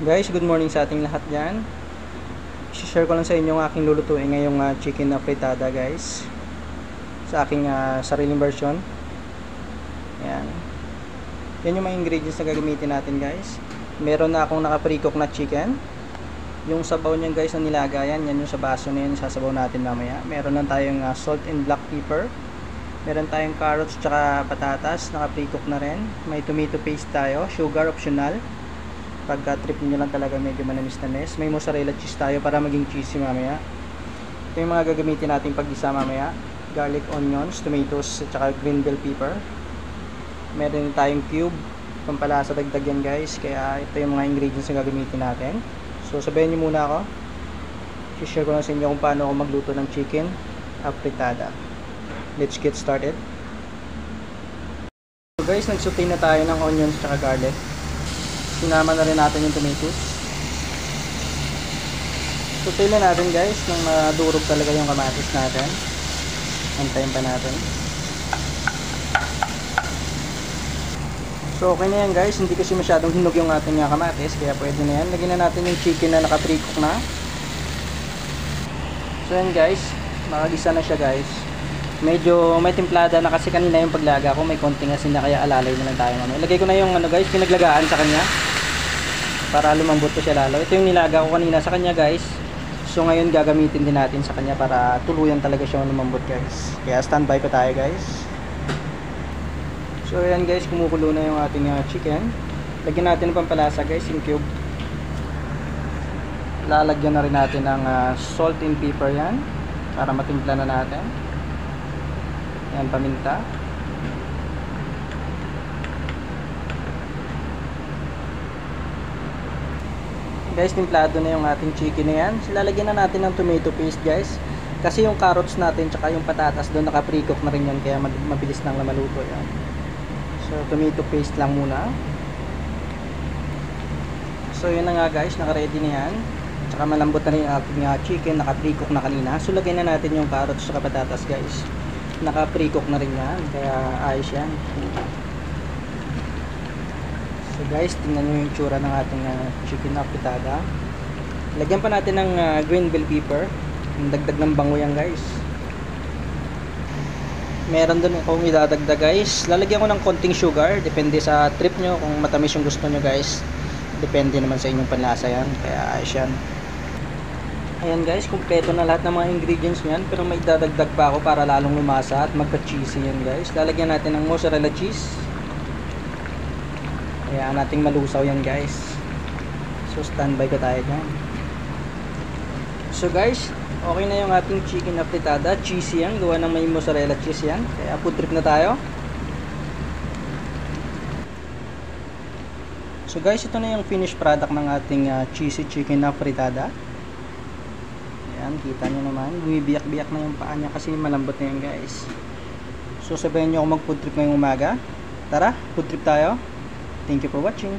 Guys, good morning sa ating lahat dyan. I-share ko lang sa inyo ang aking lulutuin ngayong chicken na fritada guys. Sa aking sariling version. Yan. Yan yung mga ingredients na gagamitin natin guys. Meron na akong naka-pre-cook na chicken. Yung sabaw niyan guys na nilagayan, yan yung sa baso na yan, sasabaw natin mamaya. Meron na tayong salt and black pepper. Meron tayong carrots tsaka patatas, naka-pre-cook na rin. May tomato paste tayo, sugar optional. Pagka trip nyo lang talaga medyo manamis-namis. May mozzarella cheese tayo para maging cheesy mamaya. Ito yung mga gagamitin natin pag-isa mamaya. Garlic, onions, tomatoes, at saka green bell pepper. Meron tayong cube. Pampalasa dagdag yan guys. Kaya ito yung mga ingredients na gagamitin natin. So sabayan nyo muna ako. I-share ko lang sa inyo kung paano ako magluto ng chicken fritada. Let's get started. So guys, nagsaute na tayo ng onions at saka garlic. Sinama na rin natin yung tomatoes. Saute na natin guys nang madurog talaga yung kamatis natin. Antayin pa natin. So okay na yan guys, hindi kasi masyadong hinog yung ating kamatis, kaya pwede na yan. Lagyan na natin yung chicken na naka-pre-cook na. So yan guys, makagisa na siya guys. Medyo may timplada na kasi kanina yung paglaga ko, may konting asin na, kaya alalay na lang tayo mamaya. Lagay ko na yung guys, pinaglagaan sa kanya para lumambot ko siya lalo. Ito yung nilaga ko kanina sa kanya guys. So ngayon gagamitin din natin sa kanya para tuluyan talaga siya lumambot guys. Kaya standby pa tayo guys. So ayan guys, kumukulo na yung ating chicken. Lagyan natin ng pampalasa guys, yung cube. Lalagyan na rin natin ng salt and pepper yan para matimpla na natin. Yan, paminta. Guys, timplado na yung ating chicken na yan. Lalagyan na natin ng tomato paste guys. Kasi yung carrots natin tsaka yung patatas doon naka-pre-cook na rin yan, kaya mabilis nang maluto yan. So tomato paste lang muna. So yun na nga guys, naka-ready na yan. Tsaka malambot na rin yung ating chicken, naka-pre-cook na kanina. So lagyan na natin yung carrots tsaka patatas guys. Naka-pre-cook na rin yan, kaya ayos yan. So guys, tingnan nyo yung itsura ng ating chicken na fritada. Lagyan pa natin ng green bell pepper. Dagdag ng bango yan guys. Meron dun akong idadagdag guys. Lalagyan ko ng konting sugar, depende sa trip nyo kung matamis yung gusto nyo guys. Depende naman sa inyong panlasa yan, kaya ayos yan. Ayan guys, kumpleto na lahat ng mga ingredients nyan, pero may dadagdag pa ako para lalong lumasa at magka-cheesy yan guys. Lalagyan natin ng mozzarella cheese. Hayaan nating malusaw yan guys. So standby ka tayo dyan. So guys, okay na yung ating chicken na fritada. Cheesy yan, gawa ng may mozzarella cheese yan. Kaya food trip na tayo. So guys, ito na yung finished product ng ating cheesy chicken na fritada. Ayan, kita nyo naman, bumibiyak-biyak na yung paa niya kasi malambot na yan guys. So sabayan nyo ako mag food trip ngayong umaga. Tara, food trip tayo. Thank you for watching.